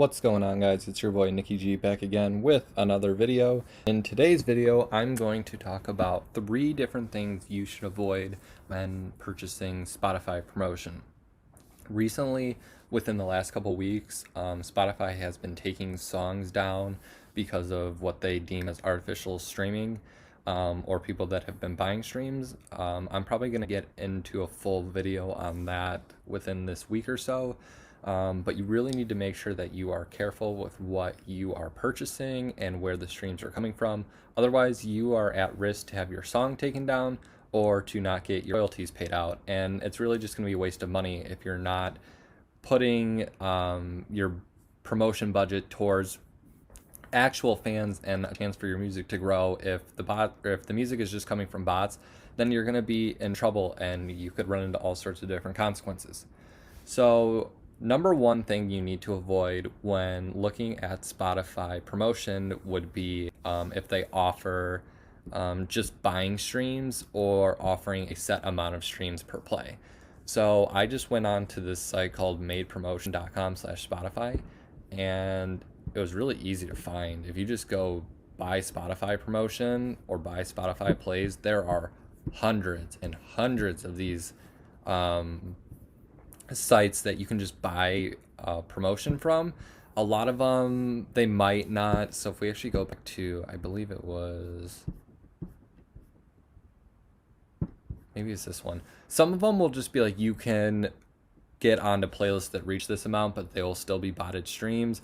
What's going on, guys? It's your boy Nikki G back again with another video. In today's video, I'm going to talk about 3 different things you should avoid when purchasing Spotify promotion. Recently, within the last couple weeks, Spotify has been taking songs down because of what they deem as artificial streaming, or people that have been buying streams. I'm probably going to get into a full video on that within this week or so. But you really need to make sure that you are careful with what you are purchasing and where the streams are coming from. Otherwise, you are at risk to have your song taken down or to not get your royalties paid out. And it's really just going to be a waste of money if you're not putting your promotion budget towards actual fans and a chance for your music to grow. If the music is just coming from bots, then you're going to be in trouble and you could run into all sorts of different consequences. So number one thing you need to avoid when looking at Spotify promotion would be if they offer just buying streams or offering a set amount of streams per play. So I just went on to this site called madepromotion.com/Spotify, and it was really easy to find. If you just go buy Spotify promotion or buy Spotify plays, there are hundreds and hundreds of these sites that you can just buy promotion from. A lot of them, they might not. So if we actually go back to, I believe it was, maybe it's this one. Some of them will just be like, you can get onto playlists that reach this amount, but they will still be botted streams.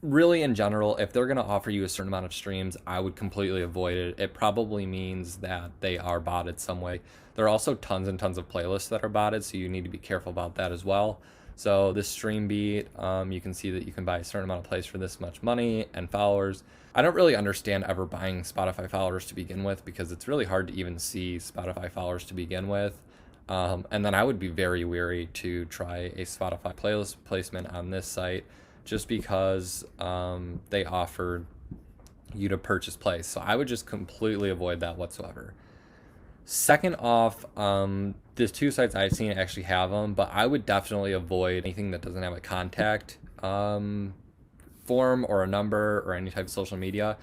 Really, in general, if they're going to offer you a certain amount of streams, I would completely avoid it. It probably means that they are botted some way. There are also tons and tons of playlists that are botted, so you need to be careful about that as well. So this stream beat, you can see that you can buy a certain amount of plays for this much money and followers. I don't really understand ever buying Spotify followers to begin with, because it's really hard to even see Spotify followers to begin with. And then I would be very wary to try a Spotify playlist placement on this site, just because they offer you to purchase plays. So I would just completely avoid that whatsoever. Second off, there's 2 sites I've seen actually have them, but I would definitely avoid anything that doesn't have a contact form or a number or any type of social media.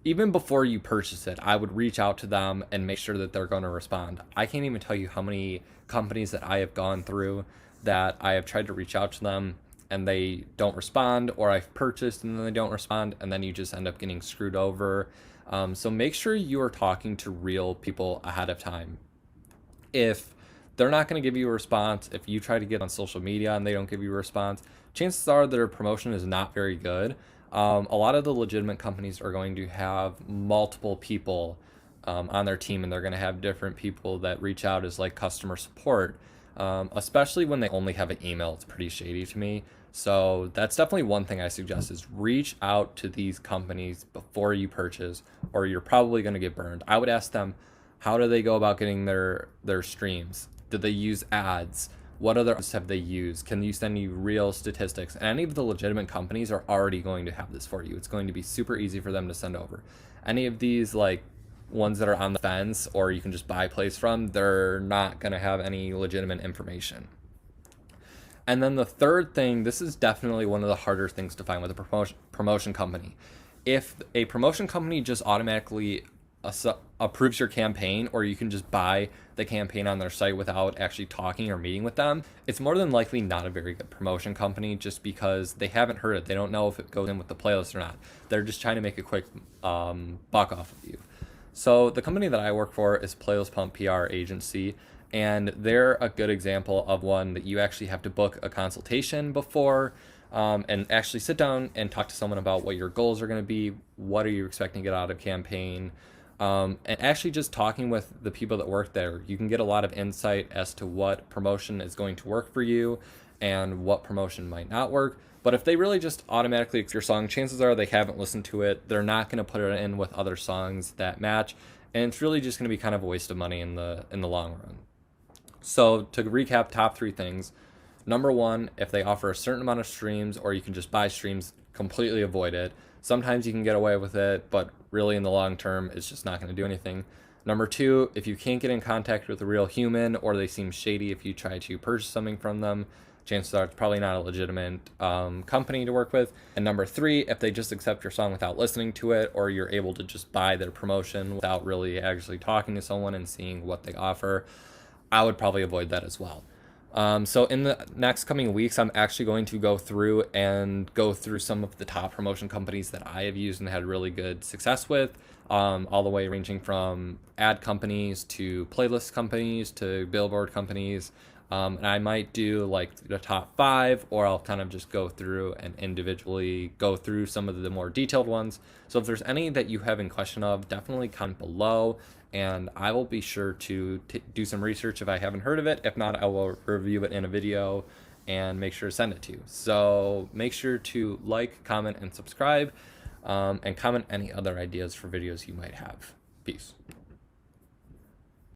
Even before you purchase it, I would reach out to them and make sure that they're going to respond. I can't even tell you how many companies that I have gone through that I have tried to reach out to them and they don't respond, or I've purchased and then they don't respond, and then you just end up getting screwed over. So make sure you are talking to real people ahead of time. If they're not going to give you a response, if you try to get on social media and they don't give you a response, chances are their promotion is not very good. A lot of the legitimate companies are going to have multiple people on their team, and they're going to have different people that reach out as like customer support. Especially when they only have an email, it's pretty shady to me. So that's definitely one thing I suggest, is reach out to these companies before you purchase, or you're probably going to get burned. I would ask them, how do they go about getting their streams? Do they use ads? What other apps have they used? Can you send me real statistics? And any of the legitimate companies are already going to have this for you. It's going to be super easy for them to send over. Any of these like ones that are on the fence or you can just buy plays from, they're not going to have any legitimate information. And then the third thing, this is definitely one of the harder things to find with a promotion company. If a promotion company just automatically approves your campaign, or you can just buy the campaign on their site without actually talking or meeting with them, it's more than likely not a very good promotion company, just because they haven't heard it. They don't know if it goes in with the playlist or not. They're just trying to make a quick buck off of you. So the company that I work for is Playlist Pump PR Agency, and they're a good example of one that you actually have to book a consultation before, and actually sit down and talk to someone about what your goals are going to be, what are you expecting to get out of campaign, and actually just talking with the people that work there. You can get a lot of insight as to what promotion is going to work for you and what promotion might not work. But if they really just automatically accept your song, chances are they haven't listened to it. They're not going to put it in with other songs that match, and it's really just going to be kind of a waste of money in the long run. So to recap, top 3 things. Number 1, if they offer a certain amount of streams or you can just buy streams, completely avoid it. Sometimes you can get away with it, but really in the long term, it's just not going to do anything. Number 2, if you can't get in contact with a real human, or they seem shady if you try to purchase something from them, chances are it's probably not a legitimate company to work with. And number 3, if they just accept your song without listening to it, or you're able to just buy their promotion without really actually talking to someone and seeing what they offer, I would probably avoid that as well. So in the next coming weeks, I'm actually going to go through some of the top promotion companies that I have used and had really good success with, all the way ranging from ad companies to playlist companies to billboard companies. And I might do like the top 5, or I'll kind of just go through and individually go through some of the more detailed ones. So if there's any that you have in question of, definitely comment below, and I will be sure to do some research if I haven't heard of it. If not, I will review it in a video and make sure to send it to you. So make sure to like, comment, and subscribe, and comment any other ideas for videos you might have. Peace.